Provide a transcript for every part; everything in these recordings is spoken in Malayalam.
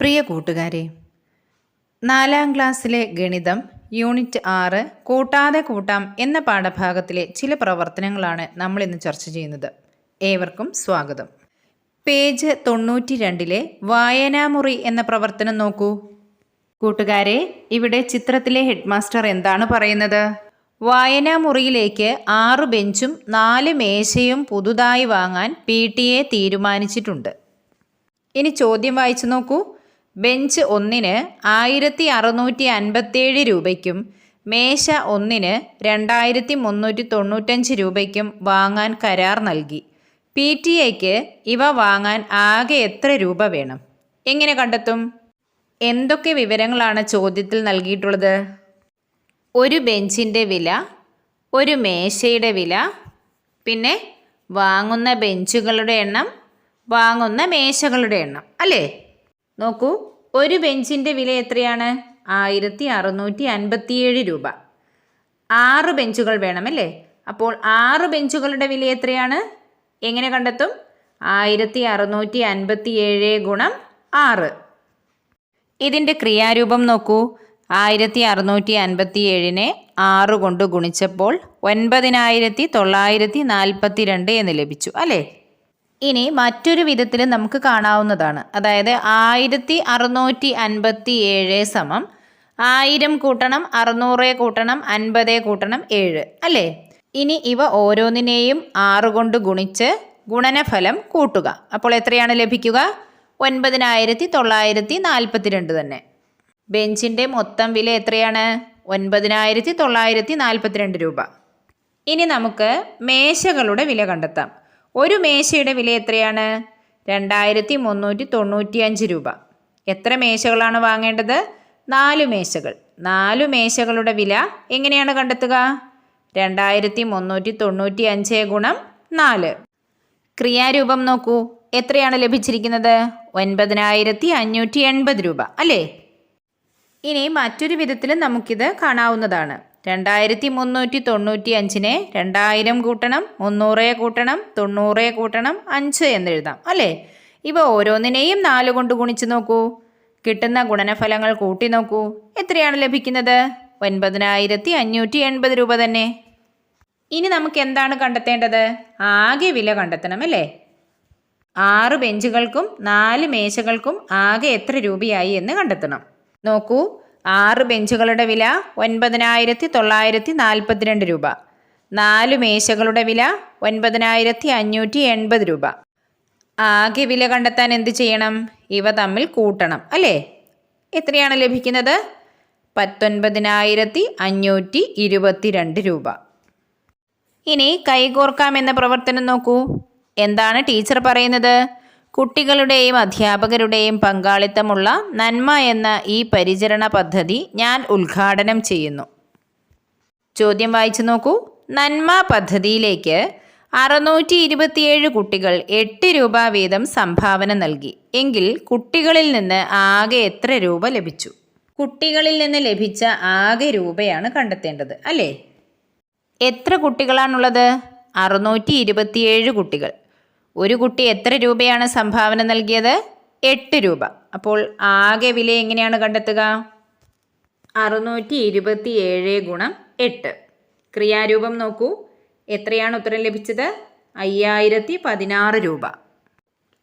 പ്രിയ കൂട്ടുകാരെ, 4ാം ക്ലാസ്സിലെ ഗണിതം യൂണിറ്റ് 6 കൂട്ടാതെ കൂട്ടാം എന്ന പാഠഭാഗത്തിലെ ചില പ്രവർത്തനങ്ങളാണ് നമ്മൾ ഇന്ന് ചർച്ച ചെയ്യുന്നത്. ഏവർക്കും സ്വാഗതം. പേജ് 92 വായനാമുറി എന്ന പ്രവർത്തനം നോക്കൂ. കൂട്ടുകാരെ, ഇവിടെ ചിത്രത്തിലെ ഹെഡ് മാസ്റ്റർ എന്താണ് പറയുന്നത്? വായനാമുറിയിലേക്ക് 6 ബെഞ്ചും 4 മേശയും പുതുതായി വാങ്ങാൻ PTA തീരുമാനിച്ചിട്ടുണ്ട്. ഇനി ചോദ്യം വായിച്ചു നോക്കൂ. ബെഞ്ച് 1-ന് 1657 രൂപയ്ക്കും മേശ 1-ന് 2395 രൂപയ്ക്കും വാങ്ങാൻ കരാർ നൽകി. PTAക്ക് ഇവ വാങ്ങാൻ ആകെ എത്ര രൂപ വേണം? എങ്ങനെ കണ്ടെത്തും? എന്തൊക്കെ വിവരങ്ങളാണ് ചോദ്യത്തിൽ നൽകിയിട്ടുള്ളത്? ഒരു ബെഞ്ചിൻ്റെ വില, ഒരു മേശയുടെ വില, പിന്നെ വാങ്ങുന്ന ബെഞ്ചുകളുടെ എണ്ണം, വാങ്ങുന്ന മേശകളുടെ എണ്ണം, അല്ലേ? നോക്കൂ, ഒരു ബെഞ്ചിൻ്റെ വില എത്രയാണ്? 1657 രൂപ. 6 ബെഞ്ചുകൾ വേണമല്ലേ? അപ്പോൾ 6 ബെഞ്ചുകളുടെ വില എത്രയാണ്? എങ്ങനെ കണ്ടെത്തും? 1657 ഗുണം 6. ഇതിൻ്റെ ക്രിയാരൂപം നോക്കൂ. 1657-നെ 6 കൊണ്ട് ഗുണിച്ചപ്പോൾ 9942 എന്ന് ലഭിച്ചു, അല്ലേ? ഇനി മറ്റൊരു വിധത്തിൽ നമുക്ക് കാണാവുന്നതാണ്. അതായത് 1657 സമം 1000 കൂട്ടണം 600 കൂട്ടണം 50 കൂട്ടണം 7, അല്ലേ? ഇനി ഇവ ഓരോന്നിനെയും 6 കൊണ്ട് ഗുണിച്ച് ഗുണനഫലം കൂട്ടുക. അപ്പോൾ എത്രയാണ് ലഭിക്കുക? 9942 തന്നെ. ബെഞ്ചിൻ്റെ മൊത്തം വില എത്രയാണ്? 9942 രൂപ. ഇനി നമുക്ക് മേശകളുടെ വില കണ്ടെത്താം. ഒരു മേശയുടെ വില എത്രയാണ്? 2395 രൂപ. എത്ര മേശകളാണ് വാങ്ങേണ്ടത്? 4 മേശകൾ. 4 മേശകളുടെ വില എങ്ങനെയാണ് കണ്ടെത്തുക? 2395 ഗുണം 4. ക്രിയാരൂപം നോക്കൂ. എത്രയാണ് ലഭിച്ചിരിക്കുന്നത്? 9580 രൂപ, അല്ലേ? ഇനി മറ്റൊരു വിധത്തിൽ നമുക്കിത് കാണാവുന്നതാണ്. 2395-നെ 2000 കൂട്ടണം 300 കൂട്ടണം 90 കൂട്ടണം 5 എന്നെഴുതാം, അല്ലേ? ഇവ ഓരോന്നിനെയും 4 കൊണ്ട് ഗുണിച്ച് നോക്കൂ. കിട്ടുന്ന ഗുണനഫലങ്ങൾ കൂട്ടി നോക്കൂ. എത്രയാണ് ലഭിക്കുന്നത്? 9580 രൂപ തന്നെ. ഇനി നമുക്ക് എന്താണ് കണ്ടെത്തേണ്ടത്? ആകെ വില കണ്ടെത്തണം, അല്ലേ? 6 ബെഞ്ചുകൾക്കും 4 മേശകൾക്കും ആകെ എത്ര രൂപയായി എന്ന് കണ്ടെത്തണം. നോക്കൂ, 6 ബെഞ്ചുകളുടെ വില 9942 രൂപ. 4 മേശകളുടെ വില 9580 രൂപ. ആകെ വില കണ്ടെത്താൻ എന്ത് ചെയ്യണം? ഇവ തമ്മിൽ കൂട്ടണം, അല്ലേ? എത്രയാണ് ലഭിക്കുന്നത്? 19522 രൂപ. ഇനി കൈകോർക്കാം എന്ന പ്രവർത്തനം നോക്കൂ. എന്താണ് ടീച്ചർ പറയുന്നത്? കുട്ടികളുടെയും അധ്യാപകരുടെയും പങ്കാളിത്തമുള്ള നന്മ എന്ന ഈ പരിചരണ പദ്ധതി ഞാൻ ഉദ്ഘാടനം ചെയ്യുന്നു. ചോദ്യം വായിച്ചു നോക്കൂ. നന്മ പദ്ധതിയിലേക്ക് 627 കുട്ടികൾ 8 രൂപ വീതം സംഭാവന നൽകി. എങ്കിൽ കുട്ടികളിൽ നിന്ന് ആകെ എത്ര രൂപ ലഭിച്ചു? കുട്ടികളിൽ നിന്ന് ലഭിച്ച ആകെ രൂപയാണ് കണ്ടെത്തേണ്ടത്, അല്ലേ? എത്ര കുട്ടികളാണുള്ളത്? 627 കുട്ടികൾ. ഒരു കുട്ടി എത്ര രൂപയാണ് സംഭാവന നൽകിയത്? 8 രൂപ. അപ്പോൾ ആകെ വില എങ്ങനെയാണ് കണ്ടെത്തുക? 627 ഗുണം 8. ക്രിയാരൂപം നോക്കൂ. എത്രയാണ് ഉത്തരം ലഭിച്ചത്? 5016 രൂപ.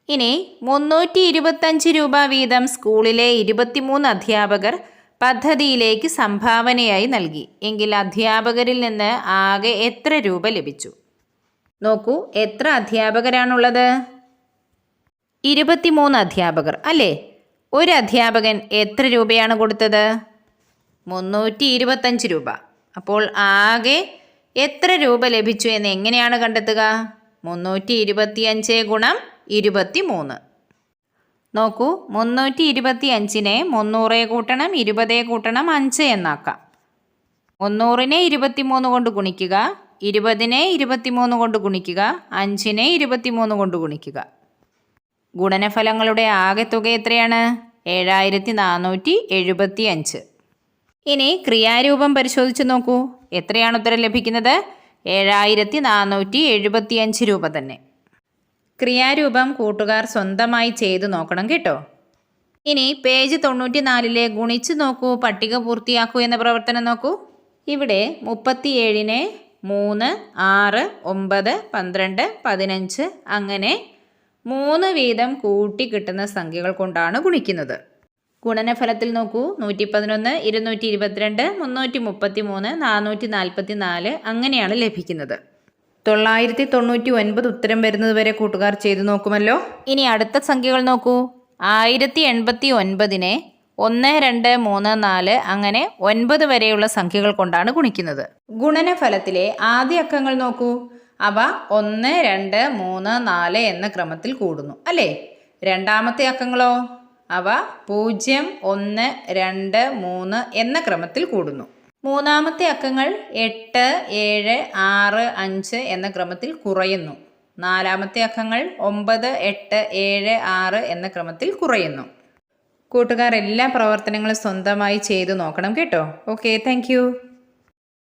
ഇനി 325 രൂപ വീതം സ്കൂളിലെ 23 അധ്യാപകർ പദ്ധതിയിലേക്ക് സംഭാവനയായി നൽകി. എങ്കിൽ അധ്യാപകരിൽ നിന്ന് ആകെ എത്ര രൂപ ലഭിച്ചു? നോക്കൂ, എത്ര അധ്യാപകരാണുള്ളത്? 23 അധ്യാപകർ, അല്ലേ? ഒരു അധ്യാപകൻ എത്ര രൂപയാണ് കൊടുത്തത്? 325 രൂപ. അപ്പോൾ ആകെ എത്ര രൂപ ലഭിച്ചു എന്ന് എങ്ങനെയാണ് കണ്ടെത്തുക? 325 ഗുണം 23. നോക്കൂ, 325-നെ 300 കൂട്ടണം 20 കൂട്ടണം 5 എന്നാക്കാം. 300-നെ 23 കൊണ്ട് ഗുണിക്കുക, 20-നെ 23 കൊണ്ട് ഗുണിക്കുക, 5-നെ 23 കൊണ്ട് ഗുണിക്കുക. ഗുണനഫലങ്ങളുടെ ആകെ തുക എത്രയാണ്? 7475. ഇനി ക്രിയാരൂപം പരിശോധിച്ച് നോക്കൂ. എത്രയാണ് ഉത്തരം ലഭിക്കുന്നത്? 7475 രൂപ തന്നെ. ക്രിയാരൂപം കൂട്ടുകാർ സ്വന്തമായി ചെയ്തു നോക്കണം കേട്ടോ. ഇനി പേജ് 94 ഗുണിച്ച് നോക്കൂ, പട്ടിക പൂർത്തിയാക്കൂ എന്ന പ്രവർത്തനം നോക്കൂ. ഇവിടെ 37നെ 3, 6, 9, 12, 15 അങ്ങനെ 3 വീതം കൂട്ടി കിട്ടുന്ന സംഖ്യകൾ കൊണ്ടാണ് ഗുണിക്കുന്നത്. ഗുണനഫലത്തിൽ നോക്കൂ, 111, 222, 333, 444 അങ്ങനെയാണ് ലഭിക്കുന്നത്. 999 ഉത്തരം വരുന്നത് വരെ കൂട്ടുകാർ ചെയ്തു നോക്കുമല്ലോ. ഇനി അടുത്ത സംഖ്യകൾ നോക്കൂ. 1089നെ 1, 2, 3, 4 അങ്ങനെ 9 വരെയുള്ള സംഖ്യകൾ കൊണ്ടാണ് ഗുണിക്കുന്നത്. ഗുണനഫലത്തിലെ ആദ്യ അക്കങ്ങൾ നോക്കൂ. അവ 1, 2, 3, 4 എന്ന ക്രമത്തിൽ കൂടുന്നു അല്ലേ? രണ്ടാമത്തെ അക്കങ്ങളോ? അവ 0, 1, 2, 3 എന്ന ക്രമത്തിൽ കൂടുന്നു. മൂന്നാമത്തെ അക്കങ്ങൾ 8, 7, 6, 5 എന്ന ക്രമത്തിൽ കുറയുന്നു. നാലാമത്തെ അക്കങ്ങൾ 9, 8, 7, 6 എന്ന ക്രമത്തിൽ കുറയുന്നു. കൂട്ടുകാർ എല്ലാ പ്രവർത്തനങ്ങളും സ്വന്തമായി ചെയ്തു നോക്കണം കേട്ടോ. Okay, thank